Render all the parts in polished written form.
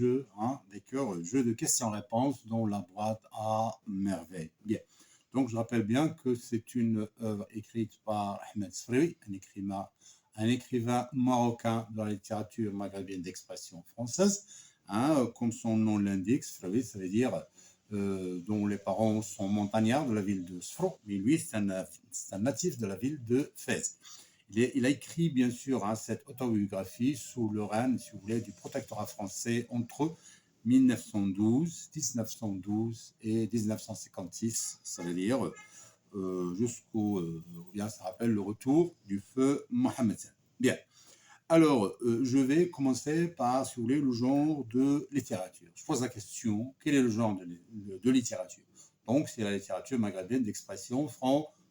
jeu, d'accord, jeu de questions-réponses dans la boîte à merveille. Bien. Donc, je rappelle bien que c'est une œuvre écrite par Ahmed Sfraoui, un écrivain marocain de la littérature maghrébine d'expression française. Comme son nom l'indique, Sfraoui, ça veut dire dont les parents sont montagnards de la ville de Sfro, mais lui, c'est un natif de la ville de Fès. Il a écrit, bien sûr, cette autobiographie sous le règne, si vous voulez, du protectorat français entre 1912 et 1956, ça veut dire jusqu'au, bien, ça rappelle le retour du feu Mohammed. Bien. Alors, je vais commencer par, si vous voulez, le genre de littérature. Je pose la question, quel est le genre de littérature? Donc, c'est la littérature maghrébine d'expression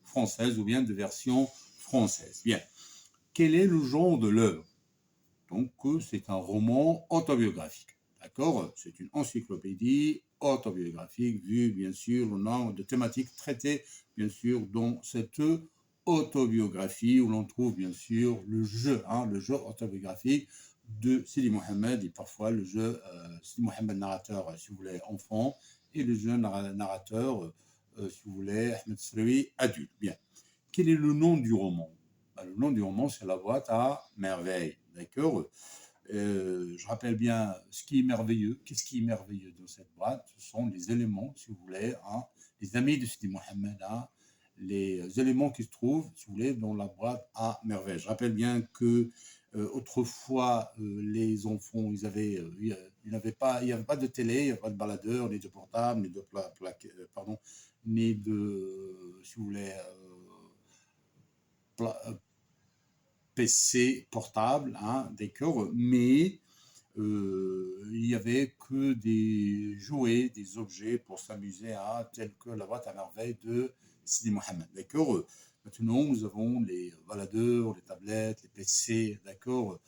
française ou bien de version française. Bien. Quel est le genre de l'œuvre? Donc, c'est un roman autobiographique. D'accord? C'est une encyclopédie autobiographique, vu bien sûr le nombre de thématiques traitées, bien sûr, dans cette autobiographie où l'on trouve bien sûr le jeu autobiographique de Sidi Mohamed et parfois le jeu Sidi Mohamed narrateur, si vous voulez, enfant, et le jeu narrateur, si vous voulez, Ahmed Sfraoui, adulte. Bien. Quel est le nom du roman? Le nom du roman, c'est La boîte à merveille. D'accord? Je rappelle bien ce qui est merveilleux. Qu'est-ce qui est merveilleux dans cette boîte? Ce sont les éléments, si vous voulez, les amis de Sidi Mohamed, les éléments qui se trouvent, si vous voulez, dans la boîte à merveille. Je rappelle bien que autrefois, les enfants, il n'y avait pas de télé, il n'y avait pas de baladeur, ni de portable, ni de ni de, si vous voulez, PC portable, d'accord, mais il n'y avait que des jouets, des objets pour s'amuser, tels que la boîte à merveille de Sidi Mohamed, d'accord. Maintenant, nous avons les baladeurs, les tablettes, les PC, d'accord,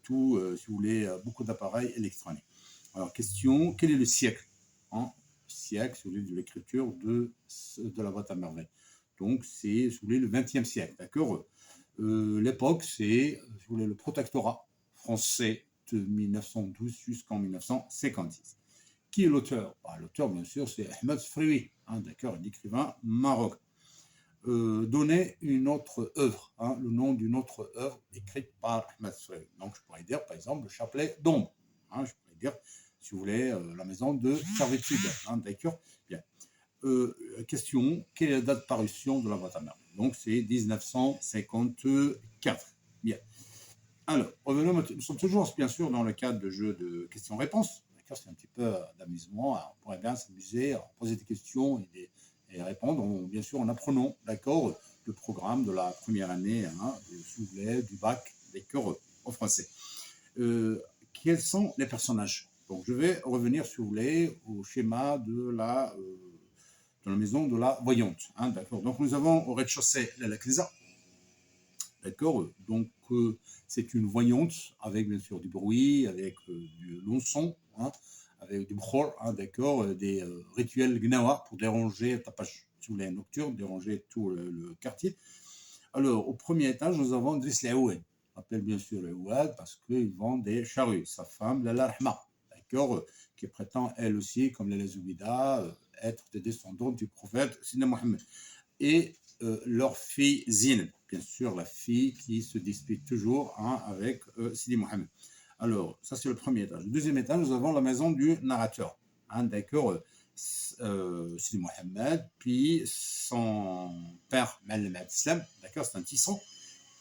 tout, si vous voulez, beaucoup d'appareils électroniques. Alors, question, quel est le siècle? Le siècle, si vous voulez, de l'écriture de la boîte à merveille. Donc, c'est, si vous voulez, le XXe siècle, d'accord. L'époque, c'est, si vous voulez, le protectorat français de 1912 jusqu'en 1956. Qui est l'auteur? L'auteur, bien sûr, c'est Ahmed Sfraoui, d'accord, un écrivain marocain. Donner une autre œuvre, le nom d'une autre œuvre écrite par Ahmed Sfraoui. Donc, je pourrais dire, par exemple, le chapelet d'ombre. Je pourrais dire, si vous voulez, la maison de servitude. D'accord. Bien. Question, quelle est la date de parution de la boîte à merveille? Donc, c'est 1954. Bien. Alors, revenons, nous sommes toujours, bien sûr, dans le cadre de jeu de questions-réponses. D'accord, c'est un petit peu d'amusement. On pourrait bien s'amuser à poser des questions et répondre, bien sûr, en apprenant, d'accord, le programme de la première année, si vous voulez, du bac, d'accord, au français. Quels sont les personnages? Donc, je vais revenir, si vous voulez, au schéma de la maison de la voyante. D'accord. Donc, nous avons au rez-de-chaussée la Clésa. D'accord. Donc, c'est une voyante avec, bien sûr, du bruit, avec du long son, avec du bkhor, d'accord, des rituels gnawa pour déranger, tapage, si vous voulez, nocturne, déranger tout le quartier. Alors, au premier étage, nous avons Driss Laoued. On appelle bien sûr les Ouad parce qu'ils vendent des charrues. Sa femme, Lala Rahma, d'accord, qui prétend, elle aussi, comme les Zoubida, être des descendants du prophète Sina Mohammed. Et leur fille Zineb, bien sûr, la fille qui se dispute toujours avec Sidi Mohammed. Alors, ça, c'est le premier étage. Le deuxième étage, nous avons la maison du narrateur, d'accord, Sidi Mohammed, puis son père, Malem Islam, d'accord, c'est un tisson,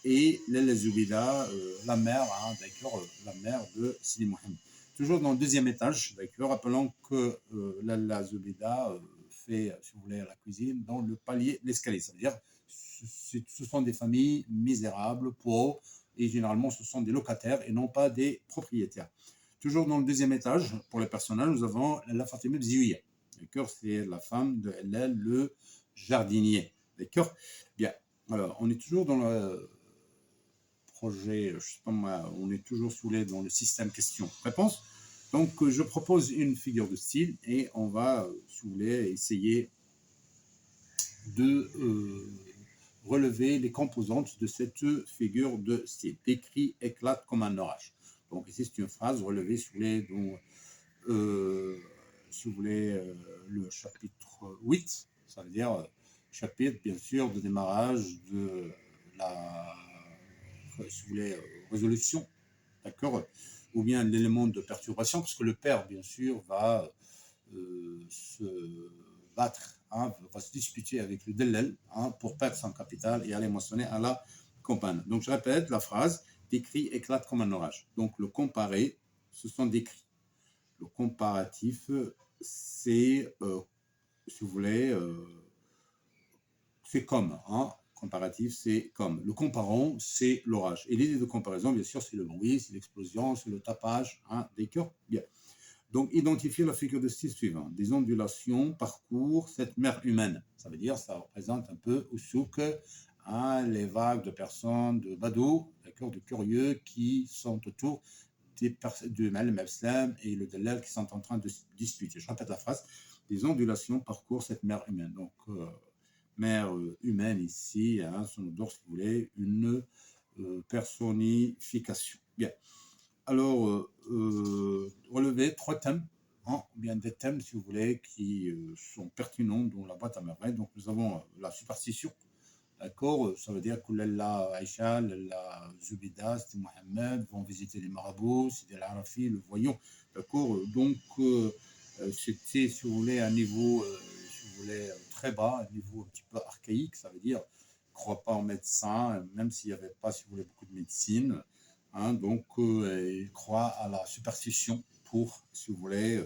et Lala Zoubida, la mère, d'accord, la mère de Sidi Mohammed. Toujours dans le deuxième étage, d'accord, rappelons que Lala Zoubida fait, si vous voulez, la cuisine dans le palier, l'escalier. Ça veut dire ce sont des familles misérables, pauvres, et généralement ce sont des locataires et non pas des propriétaires. Toujours dans le deuxième étage, pour les personnages, nous avons la Fatima Bzioua. D'accord, c'est la femme de Hellel, le jardinier. D'accord. Bien. Alors, on est toujours dans le projet, je sais pas moi, on est toujours dans le système question-réponse. Donc, je propose une figure de style et on va, si vous voulez, essayer de relever les composantes de cette figure de style. L'écrit éclate comme un orage. Donc, ici, c'est une phrase relevée, si vous voulez, si vous voulez, le chapitre 8, ça veut dire chapitre, bien sûr, de démarrage de la, si vous voulez, résolution, d'accord, ou bien l'élément de perturbation, parce que le père, bien sûr, va se battre, hein, va se disputer avec le Dellel, hein, pour perdre son capital et aller moissonner à la campagne. Donc je répète la phrase, des cris éclatent comme un orage. Donc le comparé, ce sont des cris. Le comparatif, c'est, si vous voulez, c'est comme, hein, comparatif, c'est comme. Le comparant, c'est l'orage. Et l'idée de comparaison, bien sûr, c'est le bruit, c'est l'explosion, c'est le tapage, hein, d'accord. Bien. Donc, identifier la figure de style suivant. Des ondulations parcourent cette mer humaine. Ça veut dire, ça représente un peu au souk, hein, les vagues de personnes, de badauds, d'accord, de curieux qui sont autour de Malem Abslam et le Dalal qui sont en train de se disputer. Je répète la phrase. Des ondulations parcourent cette mer humaine. Donc, mer humaine ici, hein, son odeur, si vous voulez, une personnification. Bien. Alors, relever 3 thèmes, hein, ou bien des thèmes, si vous voulez, qui sont pertinents dans la boîte à merveilles. Donc, nous avons la superstition, d'accord. Ça veut dire que Lalla Aïcha, Lalla Zubida, Sidi Mohamed vont visiter les marabouts, Sidi El-Arafi, le voyant, d'accord. Donc, c'était, si vous voulez, un niveau, si vous voulez, très bas, un niveau un petit peu archaïque. Ça veut dire, ne crois pas en médecin, même s'il n'y avait pas, si vous voulez, beaucoup de médecine. Hein, donc, il croit à la superstition pour, si vous voulez,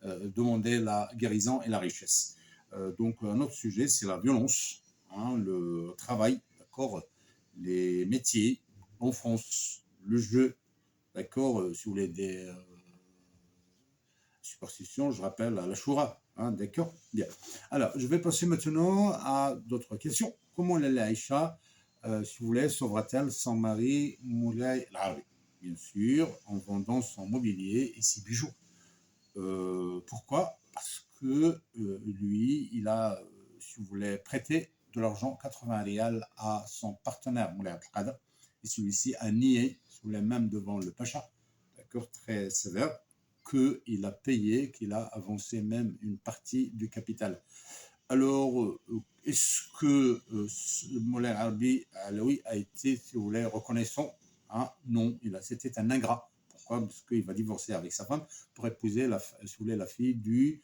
demander la guérison et la richesse. Donc, un autre sujet, c'est la violence, hein, le travail, d'accord, les métiers en France, le jeu, d'accord, si vous voulez, des superstitions, je rappelle à la Choura, hein, d'accord. Bien. Alors, je vais passer maintenant à d'autres questions. Comment la Aïcha, si vous voulez, sauvera-t-elle son mari Moulay Al-Arabi? Bien sûr, en vendant son mobilier et ses bijoux. Pourquoi? Parce que lui, il a, si vous voulez, prêté de l'argent, 80 rials, à son partenaire Moulay Al-Qadr, et celui-ci a nié, si vous voulez, même devant le Pacha, d'accord, très sévère, qu'il a payé, qu'il a avancé même une partie du capital. Alors, est-ce que Moulay Al-Arabi Alaoui a été, si vous voulez, reconnaissant? Hein? Non, c'était un ingrat. Pourquoi? Parce qu'il va divorcer avec sa femme pour épouser, si vous voulez, la fille du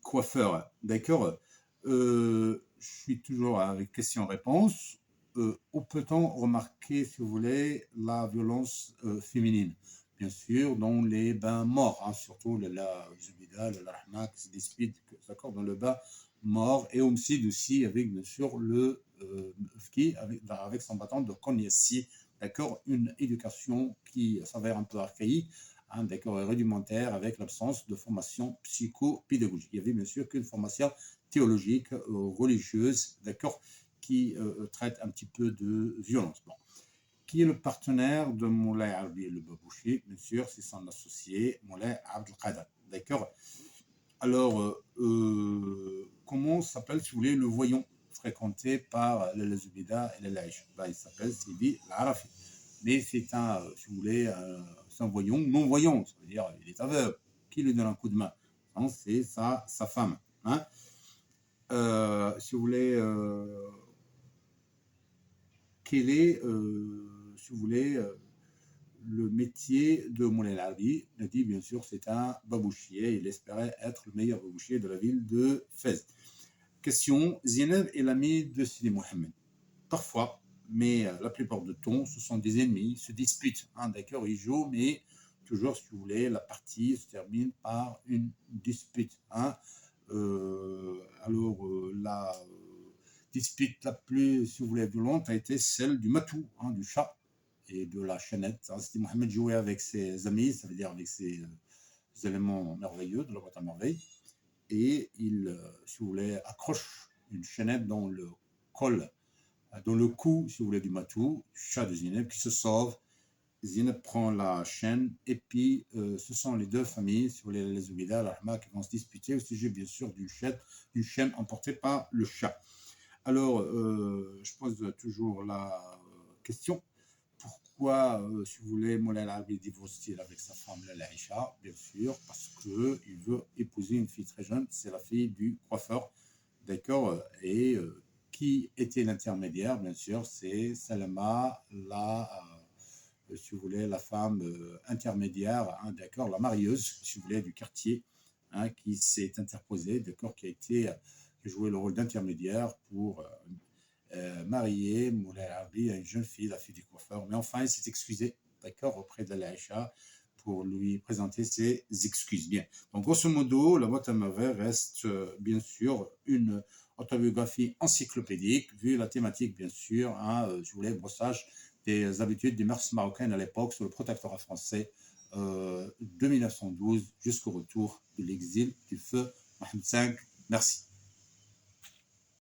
coiffeur. D'accord. Je suis toujours avec question-réponse. Où peut-on remarquer, si vous voulez, la violence féminine? Bien sûr, dans les bains morts, hein, surtout la Zubida, la Rahma, qui se disputent, d'accord, dans le bain mort, et aussi avec, bien sûr, le Fki, avec son bâton de Kognassi, d'accord, une éducation qui s'avère un peu archaïque, hein, d'accord, rudimentaire, avec l'absence de formation psychopédagogique. Il y avait bien sûr qu'une formation théologique, religieuse, d'accord, qui traite un petit peu de violence. Bon. Qui est le partenaire de Moulay Arabi le Babouchi? Bien sûr, c'est son associé, Moulay Abdel Qadir. D'accord. Alors, comment s'appelle, si vous voulez, le voyant fréquenté par les Zubida et les Laïch? Il s'appelle Sidi Al-Arafi. Mais c'est un, si vous voulez, un voyant non-voyant, ça veut dire il est aveugle. Qui lui donne un coup de main? C'est sa femme. Hein. Si vous voulez, quel est, si vous voulez, le métier de Moulay Al-Arabi? Il a dit, bien sûr, c'est un babouchier. Il espérait être le meilleur babouchier de la ville de Fès. Question, Zineb est l'ami de Sidi Mohamed. Parfois, mais la plupart du temps, ce sont des ennemis, ils se disputent. Hein, d'accord, ils jouent, mais toujours, si vous voulez, la partie se termine par une dispute. Hein. La dispute la plus, si vous voulez, violente a été celle du matou, hein, du chat et de la chaînette. Hein. Sidi Mohamed jouait avec ses amis, ça veut dire avec ses éléments merveilleux de la boîte à merveilles. Et il, si vous voulez, accroche une chaînette dans le col, dans le cou, si vous voulez, du matou, du chat de Zineb, qui se sauve. Zineb prend la chaîne, et puis ce sont les deux familles, si vous voulez, les Oubida, l'Ahma, qui vont se disputer au sujet, bien sûr, d'une chaîne emportée par le chat. Alors, je pose toujours la question, pourquoi, si vous voulez, Moulay Al-Arabi divorce-t-il avec sa femme Lalla Aïcha? Bien sûr, parce qu'il veut épouser une fille très jeune, c'est la fille du coiffeur, d'accord? Et qui était l'intermédiaire? Bien sûr, c'est Salama, si vous voulez, la femme intermédiaire, hein, d'accord, la marieuse, si vous voulez, du quartier, hein, qui s'est interposée, d'accord, qui a joué le rôle d'intermédiaire pour marier Moulay Arabi à une jeune fille, la fille du coiffeur. Mais enfin, il s'est excusé, d'accord, auprès de l'Aïcha pour lui présenter ses excuses. Bien. Donc, grosso modo, la boîte à mauvais reste, bien sûr, une autobiographie encyclopédique, vu la thématique, bien sûr, hein, je voulais brossage des habitudes des mœurs marocaines à l'époque sous le protectorat français de 1912 jusqu'au retour de l'exil du feu Mohamed V. Merci.